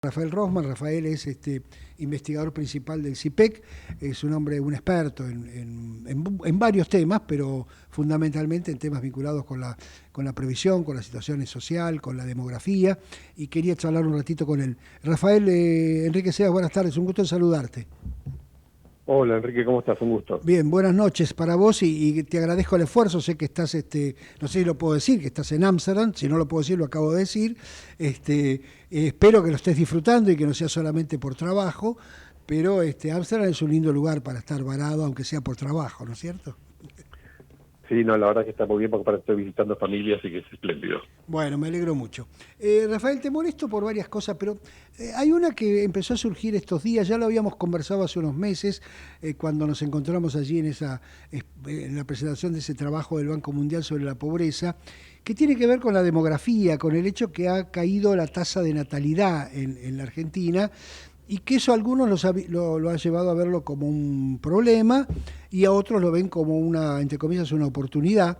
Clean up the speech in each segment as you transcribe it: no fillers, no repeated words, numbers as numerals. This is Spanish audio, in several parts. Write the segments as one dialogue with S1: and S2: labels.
S1: Rafael Rosman. Rafael es investigador principal del CIPEC, es un hombre, un experto en varios temas, pero fundamentalmente en temas vinculados con la previsión, con la situación social, con la demografía, y quería charlar un ratito con él. Rafael, Enrique Seas, buenas tardes, un gusto en saludarte.
S2: Hola Enrique, ¿cómo estás? Un gusto.
S1: Bien, buenas noches para vos y te agradezco el esfuerzo. Sé que estás, no sé si lo puedo decir, que estás en Ámsterdam. Si no lo puedo decir, lo acabo de decir. Espero que lo estés disfrutando y que no sea solamente por trabajo, pero Ámsterdam es un lindo lugar para estar varado, aunque sea por trabajo, ¿no es cierto?
S2: Sí, no, la verdad que está muy bien porque para estoy visitando familias y que es espléndido.
S1: Bueno, me alegro mucho. Rafael, te molesto por varias cosas, pero hay una que empezó a surgir estos días, ya lo habíamos conversado hace unos meses, cuando nos encontramos allí en la presentación de ese trabajo del Banco Mundial sobre la pobreza, que tiene que ver con la demografía, con el hecho que ha caído la tasa de natalidad en la Argentina, y que eso a algunos lo ha llevado a verlo como un problema y a otros lo ven como una, entre comillas, una oportunidad.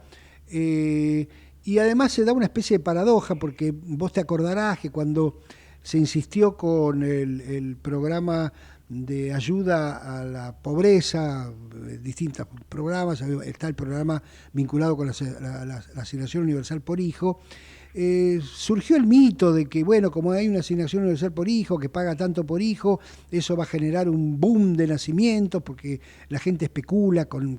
S1: Y además se da una especie de paradoja, porque vos te acordarás que cuando se insistió con el programa de ayuda a la pobreza, distintos programas, está el programa vinculado con la asignación universal por hijo, surgió el mito de que, bueno, como hay una asignación universal por hijo, que paga tanto por hijo, eso va a generar un boom de nacimientos, porque la gente especula con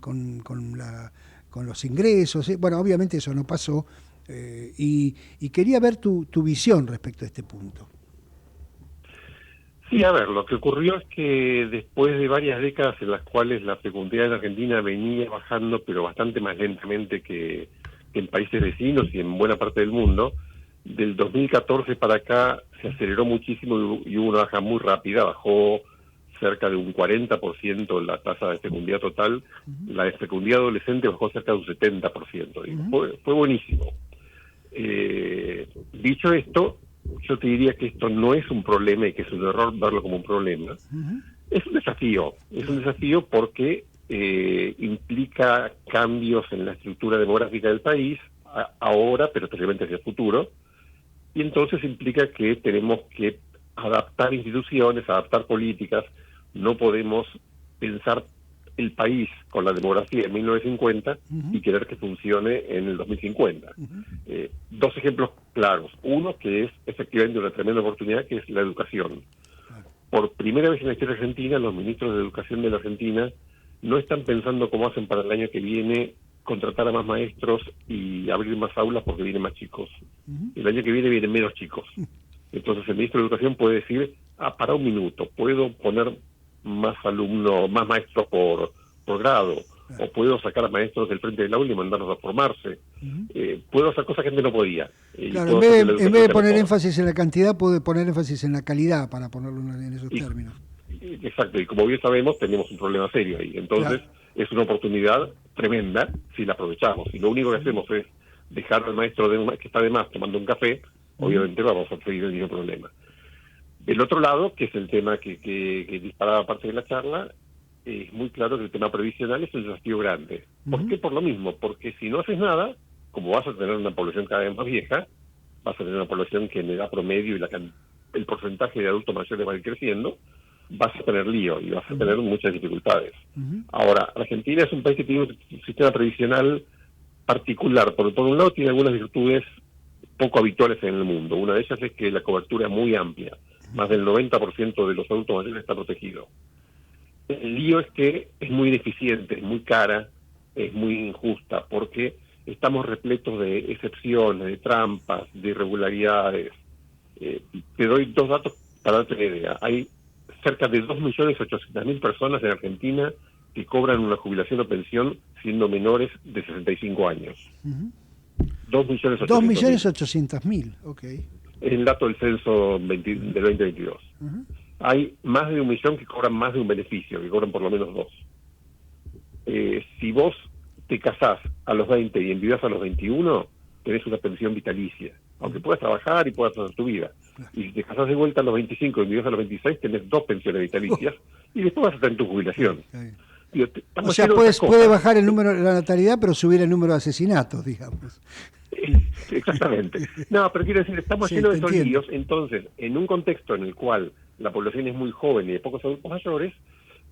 S1: los ingresos. Bueno, obviamente eso no pasó, y quería ver tu visión respecto a este punto.
S2: Sí, a ver, lo que ocurrió es que después de varias décadas en las cuales la fecundidad en Argentina venía bajando, pero bastante más lentamente que en países vecinos y en buena parte del mundo, del 2014 para acá se aceleró muchísimo y hubo una baja muy rápida, bajó cerca de un 40% la tasa de fecundidad total, la de fecundidad adolescente bajó cerca de un 70%, y fue buenísimo. Dicho esto, yo te diría que esto no es un problema y que es un error verlo como un problema. Es un desafío porque implica cambios en la estructura demográfica del país, ahora, pero especialmente hacia el futuro, y entonces implica que tenemos que adaptar instituciones, adaptar políticas. No podemos pensar el país con la demografía de 1950 y querer que funcione en el 2050. Dos ejemplos claros. Uno, que es efectivamente una tremenda oportunidad, que es la educación. Por primera vez en la historia argentina, los ministros de Educación de la Argentina no están pensando cómo hacen para el año que viene contratar a más maestros y abrir más aulas porque vienen más chicos. El año que viene vienen menos chicos. Entonces el ministro de Educación puede decir, para un minuto, puedo poner más alumnos, más maestros por grado, o puedo sacar a maestros del frente del aula y mandarlos a formarse. Puedo hacer cosas que antes no podía.
S1: Claro, en vez de poner énfasis en la cantidad, puede poner énfasis en la calidad, para ponerlo en esos términos.
S2: Exacto, y como bien sabemos, tenemos un problema serio ahí. Entonces, es una oportunidad tremenda si la aprovechamos. Si lo único que hacemos es dejar al maestro que está de más tomando un café, obviamente vamos a seguir el mismo problema. Del otro lado, que es el tema que disparaba parte de la charla, es muy claro que el tema previsional es un desafío grande. ¿Por qué? Por lo mismo, porque si no haces nada, como vas a tener una población cada vez más vieja, vas a tener una población que en edad promedio y el porcentaje de adultos mayores va a ir creciendo, vas a tener lío y vas a tener muchas dificultades. Ahora, Argentina es un país que tiene un sistema previsional particular. Por un lado, tiene algunas virtudes poco habituales en el mundo. Una de ellas es que la cobertura es muy amplia. Más del 90% de los adultos mayores está protegido. El lío es que es muy deficiente, es muy cara, es muy injusta, porque estamos repletos de excepciones, de trampas, de irregularidades. Te doy dos datos para darte una idea. Hay cerca de 2.800.000 personas en Argentina que cobran una jubilación o pensión siendo menores de 65 años.
S1: 2.800.000. 2.800.000, ok.
S2: Es el dato del censo del 2022. Hay más de 1.000.000 que cobran más de un beneficio, que cobran por lo menos dos. Si vos te casás a los 20 y enviudás a los 21, tenés una pensión vitalicia, aunque puedas trabajar y puedas hacer tu vida. Y si te casás de vuelta a los 25 y enviudás a los 26, tenés dos pensiones vitalicias, y después vas a tener tu jubilación.
S1: O sea, puede bajar el número de la natalidad, pero subir el número de asesinatos, digamos.
S2: Exactamente. No, pero quiero decir, estamos
S1: Sí,
S2: llenos
S1: te
S2: de estos
S1: entiendo.
S2: líos, entonces, en un contexto en el cual la población es muy joven y de pocos adultos mayores,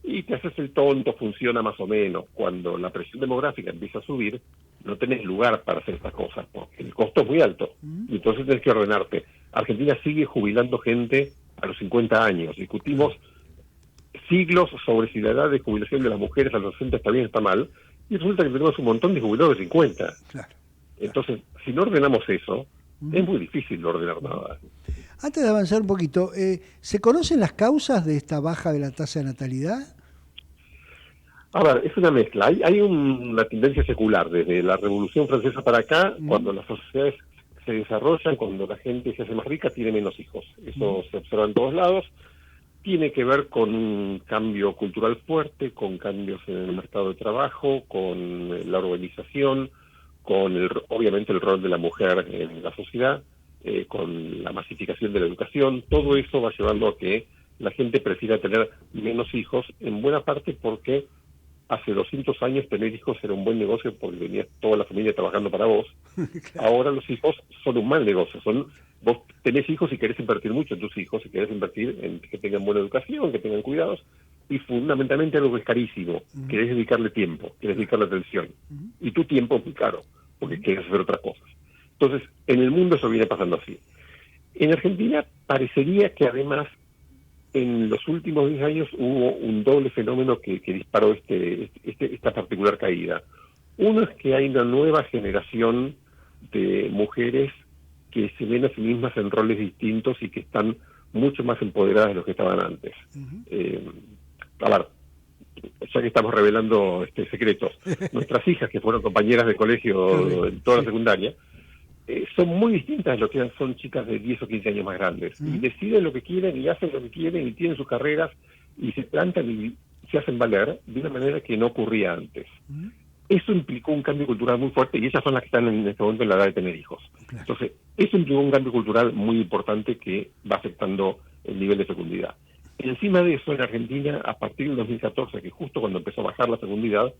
S2: y te haces el tonto, funciona más o menos. Cuando la presión demográfica empieza a subir, no tenés lugar para hacer estas cosas, porque el costo es muy alto, y entonces tenés que ordenarte. Argentina sigue jubilando gente a los 50 años. Discutimos siglos sobre si la edad de jubilación de las mujeres a los 60 está bien o está mal, y resulta que tenemos un montón de jubilados de 50.
S1: Claro.
S2: Entonces, si no ordenamos eso, es muy difícil ordenar nada.
S1: Antes de avanzar un poquito, ¿se conocen las causas de esta baja de la tasa de natalidad?
S2: A ver, es una mezcla. Hay una tendencia secular desde la Revolución Francesa para acá, cuando las sociedades se desarrollan, cuando la gente se hace más rica, tiene menos hijos. Eso se observa en todos lados. Tiene que ver con un cambio cultural fuerte, con cambios en el mercado de trabajo, con la urbanización, con obviamente el rol de la mujer en la sociedad, con la masificación de la educación. Todo eso va llevando a que la gente prefiera tener menos hijos, en buena parte porque hace 200 años tener hijos era un buen negocio porque venía toda la familia trabajando para vos. Ahora los hijos son un mal negocio. Vos tenés hijos y querés invertir mucho en tus hijos, y querés invertir en que tengan buena educación, que tengan cuidados, y fundamentalmente algo que es carísimo, querés dedicarle tiempo, querés dedicarle atención. Y tu tiempo es muy caro, porque querés hacer otras cosas. Entonces, en el mundo eso viene pasando así. En Argentina parecería que además en los últimos 10 años hubo un doble fenómeno que disparó esta particular caída. Uno es que hay una nueva generación de mujeres que se ven a sí mismas en roles distintos y que están mucho más empoderadas de los que estaban antes. A ver, ya que estamos revelando secretos, nuestras hijas, que fueron compañeras de colegio en toda la secundaria, son muy distintas de lo que son chicas de 10 o 15 años más grandes. Y deciden lo que quieren y hacen lo que quieren y tienen sus carreras y se plantan y se hacen valer de una manera que no ocurría antes. Eso implicó un cambio cultural muy fuerte y ellas son las que están en este momento en la edad de tener hijos.
S1: Claro.
S2: Entonces, eso implicó un cambio cultural muy importante que va afectando el nivel de fecundidad. Encima de eso, en Argentina, a partir del 2014, que justo cuando empezó a bajar la fecundidad,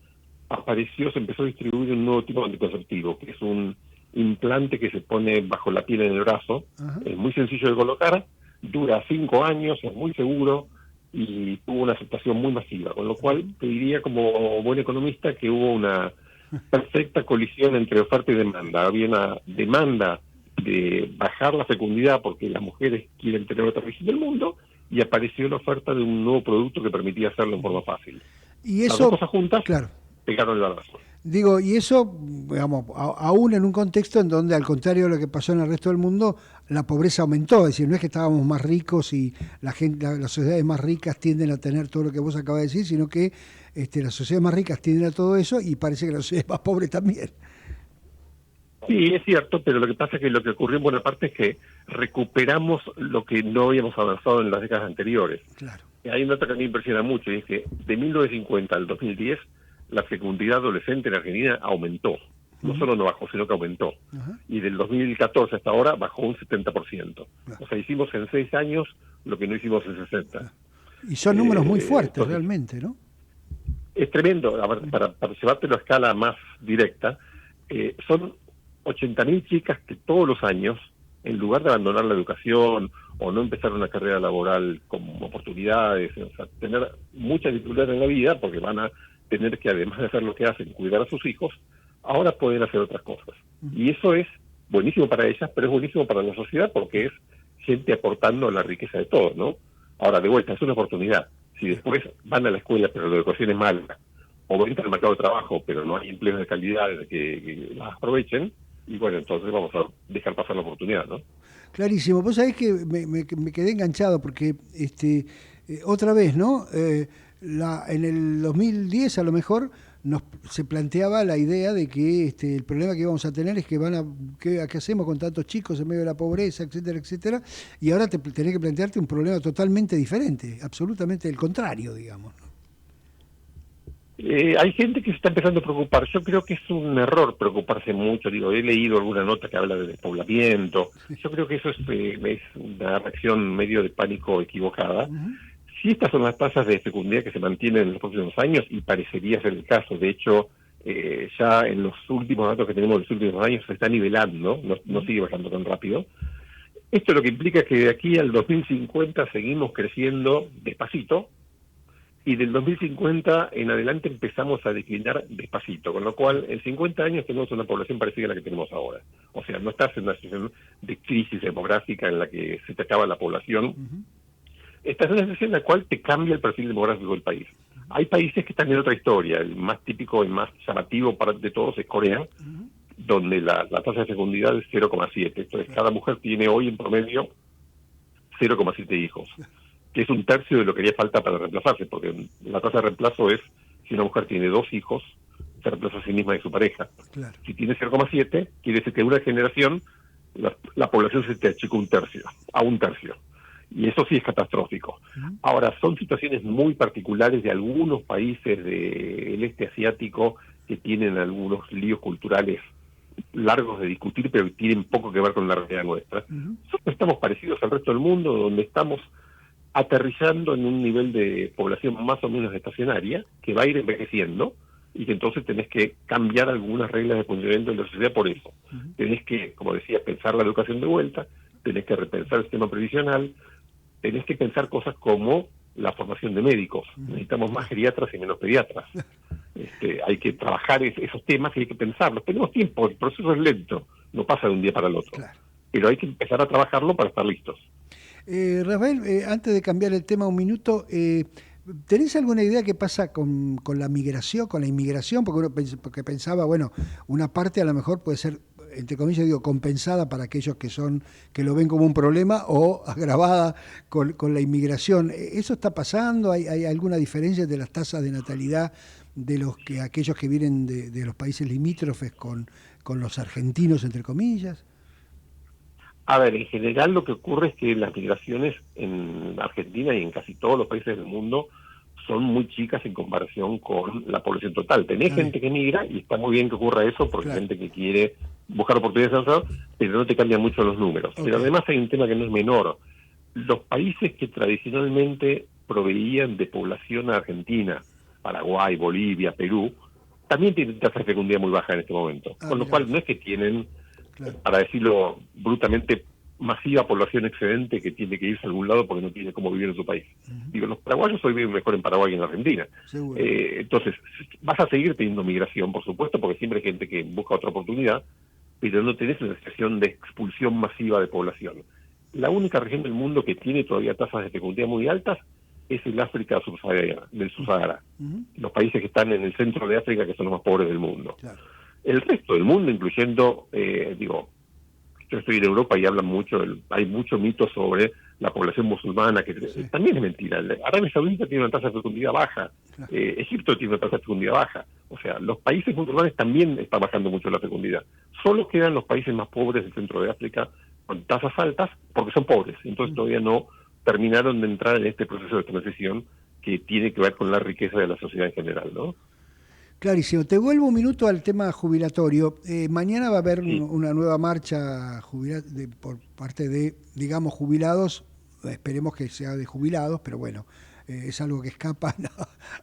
S2: se empezó a distribuir un nuevo tipo de anticonceptivo, que es un implante que se pone bajo la piel en el brazo. Es muy sencillo de colocar, dura 5 años, es muy seguro y tuvo una aceptación muy masiva, con lo cual te diría como buen economista que hubo una perfecta colisión entre oferta y demanda. Había una demanda de bajar la fecundidad porque las mujeres quieren tener otra región del mundo, y apareció la oferta de un nuevo producto que permitía hacerlo en forma fácil.
S1: Y
S2: Las dos
S1: eso,
S2: cosas juntas
S1: claro,
S2: pegaron el balazo.
S1: digo, y eso, digamos, aún en un contexto en donde, al contrario de lo que pasó en el resto del mundo, la pobreza aumentó. Es decir, no es que estábamos más ricos y la gente, las sociedades más ricas tienden a tener todo lo que vos acabas de decir, sino que las sociedades más ricas tienden a todo eso y parece que las sociedades más pobres también.
S2: Sí, es cierto, pero lo que pasa es que lo que ocurrió en buena parte es que recuperamos lo que no habíamos avanzado en las décadas anteriores.
S1: Claro.
S2: Hay una nota que a mí me impresiona mucho, y es que de 1950 al 2010 la fecundidad adolescente en Argentina aumentó. No solo no bajó, sino que aumentó. Y del 2014 hasta ahora bajó un 70%. O sea, hicimos en 6 años lo que no hicimos en 60.
S1: Y son números muy fuertes,
S2: Entonces,
S1: realmente, ¿no?
S2: es tremendo. A ver, para llevártelo a escala más directa, son 80.000 chicas que todos los años, en lugar de abandonar la educación o no empezar una carrera laboral con oportunidades, o sea, tener muchas dificultades en la vida, porque van a tener que, además de hacer lo que hacen, cuidar a sus hijos, ahora pueden hacer otras cosas. Y eso es buenísimo para ellas, pero es buenísimo para la sociedad porque es gente aportando a la riqueza de todos, ¿no? Ahora, de vuelta, es una oportunidad. Si después van a la escuela, pero la educación es mala, o entran al mercado de trabajo, pero no hay empleos de calidad que las aprovechen, y bueno, entonces vamos a dejar pasar la oportunidad, ¿no?
S1: Clarísimo. Vos sabés que me quedé enganchado porque otra vez, ¿no? En el 2010 a lo mejor se planteaba la idea de que el problema que íbamos a tener es que ¿qué hacemos con tantos chicos en medio de la pobreza, etcétera, etcétera? Y ahora tenés que plantearte un problema totalmente diferente, absolutamente el contrario, digamos.
S2: Hay gente que se está empezando a preocupar. Yo creo que es un error preocuparse mucho. Digo, he leído alguna nota que habla de despoblamiento. Yo creo que eso es una reacción medio de pánico equivocada. Si estas son las tasas de fecundidad que se mantienen en los próximos años, y parecería ser el caso, de hecho, ya en los últimos datos que tenemos de los últimos años se está nivelando, no sigue bajando tan rápido. Esto lo que implica que de aquí al 2050 seguimos creciendo despacito, y del 2050 en adelante empezamos a declinar despacito, con lo cual en 50 años tenemos una población parecida a la que tenemos ahora. O sea, no estás en una situación de crisis demográfica en la que se te acaba la población, estás en una situación en la cual te cambia el perfil demográfico del país. Hay países que están en otra historia, el más típico y más llamativo de todos es Corea, donde la tasa de fecundidad es 0,7. Entonces, cada mujer tiene hoy en promedio 0,7 hijos, que es un tercio de lo que haría falta para reemplazarse, porque la tasa de reemplazo es, si una mujer tiene 2 hijos, se reemplaza a sí misma y su pareja.
S1: Claro.
S2: Si tiene 0,7, quiere decir que en una generación la población se te achicó a un tercio. Y eso sí es catastrófico. Ahora, son situaciones muy particulares de algunos países del este asiático que tienen algunos líos culturales largos de discutir, pero que tienen poco que ver con la realidad nuestra. Nosotros estamos parecidos al resto del mundo, donde estamos aterrizando en un nivel de población más o menos estacionaria, que va a ir envejeciendo, y que entonces tenés que cambiar algunas reglas de funcionamiento de la sociedad por eso. Tenés que, como decía, pensar la educación de vuelta, tenés que repensar el sistema previsional, tenés que pensar cosas como la formación de médicos. Necesitamos más geriatras y menos pediatras. Hay que trabajar esos temas y hay que pensarlos. Tenemos tiempo, el proceso es lento, no pasa de un día para el otro.
S1: Claro.
S2: Pero hay que empezar a trabajarlo para estar listos.
S1: Rafael, antes de cambiar el tema un minuto, ¿tenés alguna idea qué pasa con la migración, con la inmigración? Porque pensaba, bueno, una parte a lo mejor puede ser, entre comillas digo, compensada para aquellos que lo ven como un problema, o agravada con la inmigración. ¿Eso está pasando? ¿Hay alguna diferencia de las tasas de natalidad de aquellos que vienen de los países limítrofes con los argentinos, entre comillas?
S2: A ver, en general lo que ocurre es que las migraciones en Argentina y en casi todos los países del mundo son muy chicas en comparación con la población total. Tenés gente que migra, y está muy bien que ocurra eso, porque hay gente que quiere buscar oportunidades de avanzar, pero no te cambian mucho los números. Pero además hay un tema que no es menor. Los países que tradicionalmente proveían de población a Argentina, Paraguay, Bolivia, Perú, también tienen tasas de fecundidad muy bajas en este momento. Con lo cual no es que tienen, para decirlo brutamente, masiva población excedente que tiene que irse a algún lado porque no tiene cómo vivir en su país. Digo, los paraguayos hoy viven mejor en Paraguay que en Argentina. Entonces, vas a seguir teniendo migración, por supuesto, porque siempre hay gente que busca otra oportunidad, pero no tenés una situación de expulsión masiva de población. La única región del mundo que tiene todavía tasas de fecundidad muy altas es el África subsahariana, del Subsahara. Los países que están en el centro de África, que son los más pobres del mundo. El resto del mundo, incluyendo, yo estoy en Europa y hablan mucho, hay mucho mito sobre la población musulmana, que también es mentira. Arabia Saudita tiene una tasa de fecundidad baja, Egipto tiene una tasa de fecundidad baja. O sea, los países musulmanes también están bajando mucho la fecundidad. Solo quedan los países más pobres del centro de África con tasas altas porque son pobres. Entonces todavía no terminaron de entrar en este proceso de transición que tiene que ver con la riqueza de la sociedad en general, ¿no?
S1: Clarísimo. Te vuelvo un minuto al tema jubilatorio. Mañana va a haber una nueva marcha por parte de, digamos, jubilados. Esperemos que sea de jubilados, pero bueno, es algo que escapa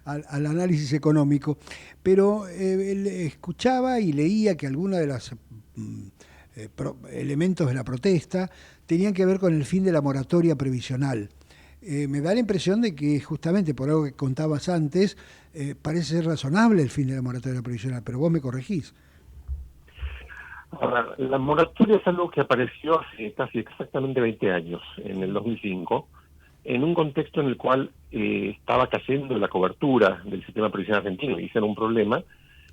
S1: al análisis económico. Pero él escuchaba y leía que algunos de los elementos de la protesta tenían que ver con el fin de la moratoria previsional. Me da la impresión de que justamente por algo que contabas antes, parece ser razonable el fin de la moratoria previsional, pero vos me corregís.
S2: Ahora, la moratoria es algo que apareció hace casi exactamente 20 años, en el 2005, en un contexto en el cual estaba cayendo la cobertura del sistema previsional argentino, y ese era un problema,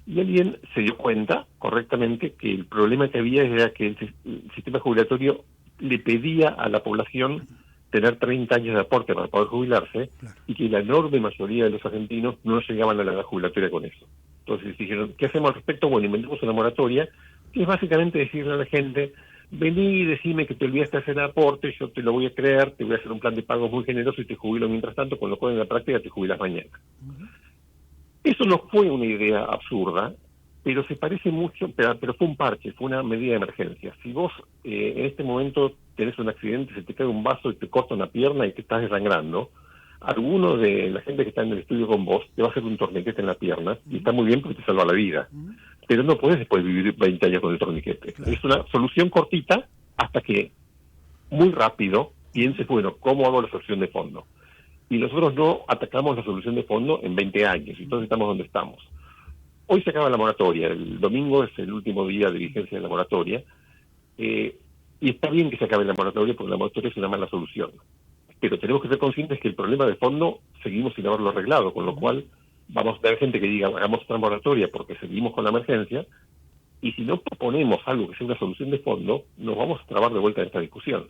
S2: y alguien se dio cuenta correctamente que el problema que había era que el sistema jubilatorio le pedía a la población tener 30 años de aporte para poder jubilarse, y que la enorme mayoría de los argentinos no llegaban a la edad jubilatoria con eso. Entonces dijeron, ¿qué hacemos al respecto? Bueno, inventamos una moratoria, que es básicamente decirle a la gente, vení y decime que te olvidaste de hacer aporte, yo te lo voy a creer, te voy a hacer un plan de pagos muy generoso y te jubilo mientras tanto, con lo cual en la práctica te jubilas mañana. Eso no fue una idea absurda, pero se parece mucho, pero fue un parche, fue una medida de emergencia. Si vos en este momento tenés un accidente, se te cae un vaso y te corta una pierna y te estás desangrando, alguno de la gente que está en el estudio con vos te va a hacer un torniquete en la pierna, y está muy bien porque te salva la vida. Pero no puedes después vivir 20 años con el torniquete.
S1: Claro.
S2: Es una solución cortita hasta que muy rápido pienses, bueno, ¿cómo hago la solución de fondo? Y nosotros no atacamos la solución de fondo en 20 años, y entonces estamos donde estamos. Hoy se acaba la moratoria, el domingo es el último día de vigencia de la moratoria, y está bien que se acabe la moratoria porque la moratoria es una mala solución. Pero tenemos que ser conscientes que el problema de fondo seguimos sin haberlo arreglado, con lo cual vamos a tener gente que diga, hagamos otra moratoria porque seguimos con la emergencia, y si no proponemos algo que sea una solución de fondo, nos vamos a trabar de vuelta en esta discusión.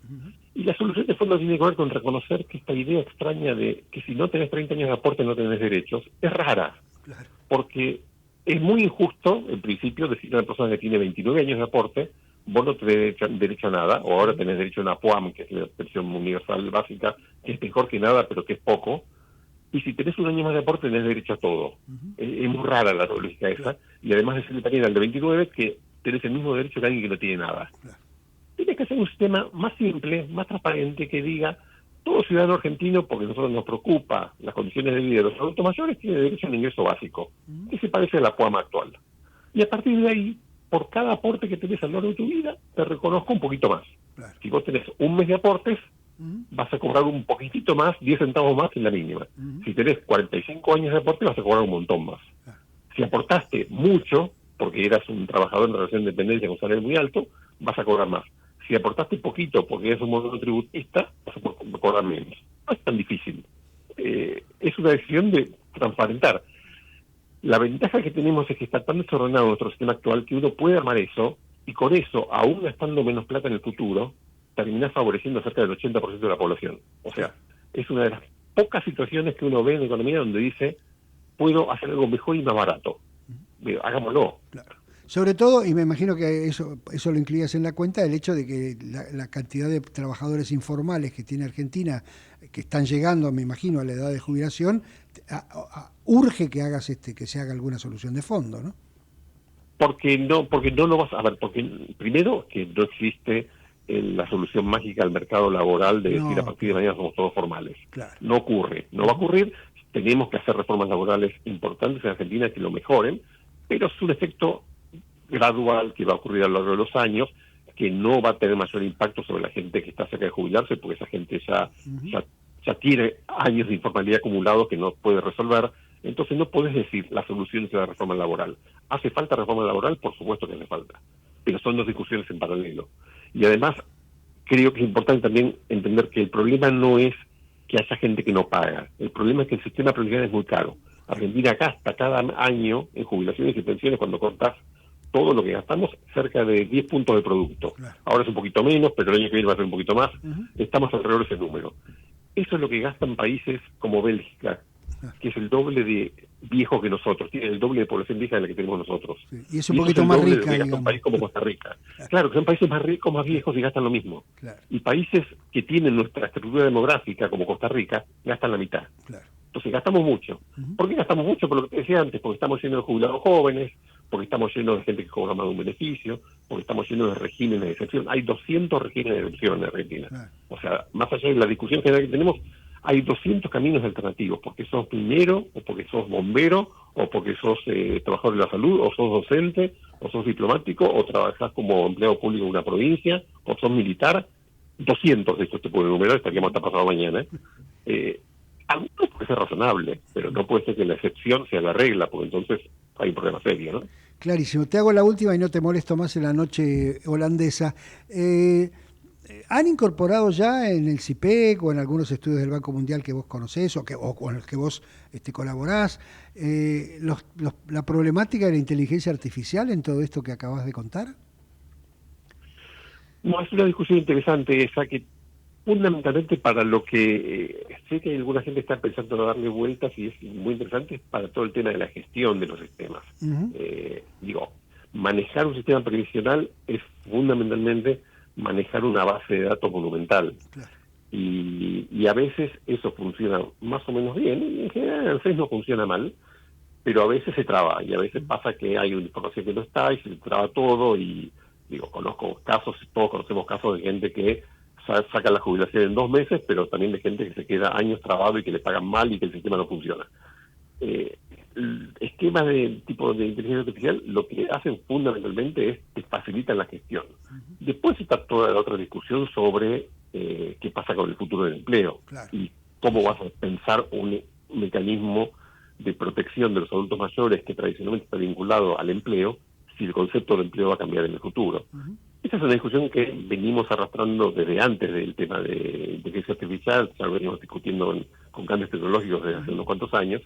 S2: Y la solución de fondo tiene que ver con reconocer que esta idea extraña de que si no tenés 30 años de aporte no tenés derechos, es rara.
S1: Claro.
S2: Porque es muy injusto, en principio, decirle a una persona que tiene 29 años de aporte, vos no tenés derecho a nada, o ahora tenés derecho a una PUAM, que es la pensión universal básica, que es mejor que nada, pero que es poco, y si tenés un año más de aporte tenés derecho a todo. Es muy rara la lógica esa, y además decirle también al de 29 que tenés el mismo derecho que alguien que no tiene nada.
S1: Claro.
S2: Tienes que hacer un sistema más simple, más transparente, que diga, todo ciudadano argentino, porque a nosotros nos preocupa las condiciones de vida de los adultos mayores, tiene derecho a un ingreso básico, que se parece a la PUAM actual. Y a partir de ahí, por cada aporte que tenés a lo largo de tu vida, te reconozco un poquito más.
S1: Claro.
S2: Si vos tenés un mes de aportes, vas a cobrar un poquitito más, 10 centavos más en la mínima. Si tenés 45 años de aporte, vas a cobrar un montón más.
S1: Claro.
S2: Si aportaste mucho, porque eras un trabajador en relación de dependencia con salario muy alto, vas a cobrar más. Si aportaste poquito porque eres un monotributista, vas a cobrar menos. No es tan difícil. Es una decisión de transparentar. La ventaja que tenemos es que está tan desordenado nuestro sistema actual que uno puede armar eso, y con eso, aún gastando menos plata en el futuro, termina favoreciendo a cerca del 80% de la población. O sea, es una de las pocas situaciones que uno ve en la economía donde dice, puedo hacer algo mejor y más barato. Hagámoslo.
S1: Claro. Sobre todo, y me imagino que eso lo incluías en la cuenta, el hecho de que la cantidad de trabajadores informales que tiene Argentina, que están llegando, me imagino, a la edad de jubilación, urge que hagas que se haga alguna solución de fondo, ¿no?
S2: Porque no lo vas a ver, porque primero que no existe la solución mágica al mercado laboral de decir a partir de mañana somos todos formales.
S1: Claro.
S2: No ocurre, no va a ocurrir. Tenemos que hacer reformas laborales importantes en Argentina que lo mejoren, pero es un efecto gradual que va a ocurrir a lo largo de los años, que no va a tener mayor impacto sobre la gente que está cerca de jubilarse, porque esa gente ya tiene años de informalidad acumulados que no puede resolver. Entonces no puedes decir la solución es la reforma laboral. ¿Hace falta reforma laboral? Por supuesto que hace falta, pero son dos discusiones en paralelo. Y además creo que es importante también entender que el problema no es que haya gente que no paga. El problema es que el sistema previsional es muy caro. Argentina gasta cada año en jubilaciones y pensiones, cuando cortás todo lo que gastamos, cerca de 10 puntos de producto.
S1: Claro.
S2: Ahora es un poquito menos, pero el año que viene va a ser un poquito más. Estamos alrededor de ese número. Eso es lo que gastan países como Bélgica, que es el doble de viejo que nosotros, tiene el doble de población vieja de la que tenemos nosotros.
S1: Sí. Y es un poquito más rica, digamos.
S2: Un país como Costa Rica. Claro, que son países más ricos, más viejos y gastan lo mismo.
S1: Claro.
S2: Y países que tienen nuestra estructura demográfica, como Costa Rica, gastan la mitad.
S1: Claro.
S2: Entonces gastamos mucho. ¿Por qué gastamos mucho? Por lo que te decía antes, porque estamos llenos de jubilados jóvenes, porque estamos llenos de gente que cobra más de un beneficio, porque estamos llenos de regímenes de excepción. Hay 200 regímenes de excepción en Argentina.
S1: Claro.
S2: O sea, más allá de la discusión general que tenemos, hay 200 caminos alternativos, porque sos minero, o porque sos bombero, o porque sos trabajador de la salud, o sos docente, o sos diplomático, o trabajás como empleado público en una provincia, o sos militar. 200 de estos te puedo enumerar, estaríamos hasta pasado mañana. Algunos puede ser razonable, pero no puede ser que la excepción sea la regla, porque entonces hay un problema serio, ¿no?
S1: Clarísimo. Te hago la última y no te molesto más en la noche holandesa. ¿Han incorporado ya en el CIPEC o en algunos estudios del Banco Mundial que vos conocés o con los que vos colaborás la problemática de la inteligencia artificial en todo esto que acabas de contar?
S2: No, es una discusión interesante esa, que fundamentalmente para lo que sé que alguna gente está pensando en darle vueltas y es muy interesante, es para todo el tema de la gestión de los sistemas. Manejar un sistema previsional es fundamentalmente manejar una base de datos monumental.
S1: Claro.
S2: Y a veces eso funciona más o menos bien, y en general a veces no funciona mal, pero a veces se traba, y a veces pasa que hay una información que no está y se traba todo, y conozco casos, todos conocemos casos de gente que sacan la jubilación en 2 meses, pero también de gente que se queda años trabado y que le pagan mal y que el sistema no funciona. Esquemas de tipo de inteligencia artificial lo que hacen fundamentalmente es que facilitan la gestión. Después está toda la otra discusión sobre qué pasa con el futuro del empleo,
S1: Claro.
S2: y cómo vas a pensar un mecanismo de protección de los adultos mayores que tradicionalmente está vinculado al empleo, si el concepto de empleo va a cambiar en el futuro. Esa es una discusión que venimos arrastrando desde antes del tema de inteligencia artificial, ya lo venimos discutiendo con cambios tecnológicos desde hace unos cuantos años.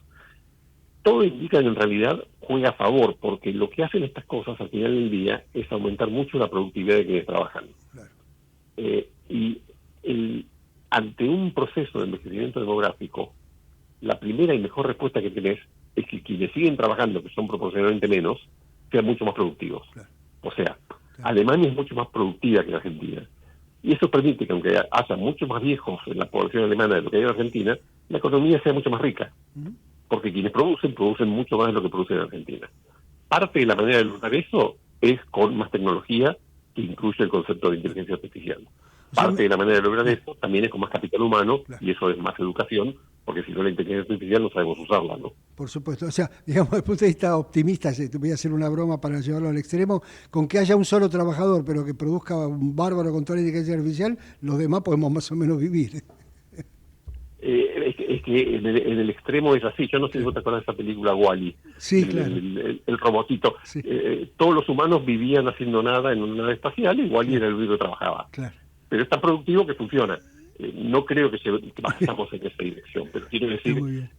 S2: Todo indica que en realidad juega a favor, porque lo que hacen estas cosas al final del día es aumentar mucho la productividad de quienes trabajan.
S1: Claro.
S2: Ante un proceso de envejecimiento demográfico, la primera y mejor respuesta que tenés es que quienes siguen trabajando, que son proporcionalmente menos, sean mucho más productivos.
S1: Claro.
S2: O sea, Alemania es mucho más productiva que la Argentina. Y eso permite que, aunque haya muchos más viejos en la población alemana de lo que hay en Argentina, la economía sea mucho más rica. Porque quienes producen mucho más de lo que producen en Argentina. Parte de la manera de lograr eso es con más tecnología que incluye el concepto de inteligencia artificial. Parte de la manera de lograr eso también es con más capital humano, y eso es más educación, porque si no la inteligencia artificial no sabemos usarla, ¿no?
S1: Por supuesto, o sea, digamos, desde el punto de vista optimista, te voy a hacer una broma para llevarlo al extremo, con que haya un solo trabajador, pero que produzca un bárbaro con toda la inteligencia artificial, los demás podemos más o menos vivir.
S2: Es que en el extremo es así. Yo no sé si vos te acuerdas de esa película Wall-E.
S1: Sí, claro.
S2: El robotito.
S1: Sí.
S2: Todos los humanos vivían haciendo nada en una nave espacial, y Wall-E era el único que trabajaba.
S1: Claro.
S2: Pero es tan productivo que funciona. No creo que vayamos en esa dirección, pero quiero decir,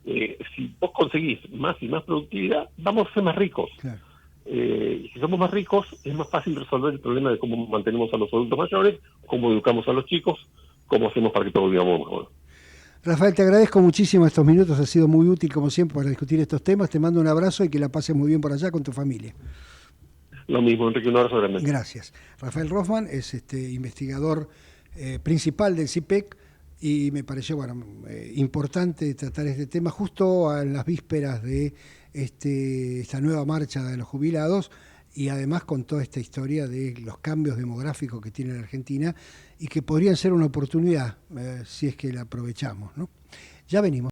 S2: si vos conseguís más y más productividad, vamos a ser más ricos.
S1: Claro.
S2: Y si somos más ricos, es más fácil resolver el problema de cómo mantenemos a los adultos mayores, cómo educamos a los chicos, cómo hacemos para que todos vivamos mejor.
S1: Rafael, te agradezco muchísimo estos minutos, ha sido muy útil como siempre para discutir estos temas. Te mando un abrazo y que la pases muy bien por allá con tu familia.
S2: Lo mismo, Enrique, un abrazo grande.
S1: Gracias. Rafael Rothman es investigador principal del CIPEC y me pareció importante tratar este tema justo en las vísperas de esta nueva marcha de los jubilados, y además con toda esta historia de los cambios demográficos que tiene la Argentina y que podrían ser una oportunidad si es que la aprovechamos, ¿no? Ya venimos.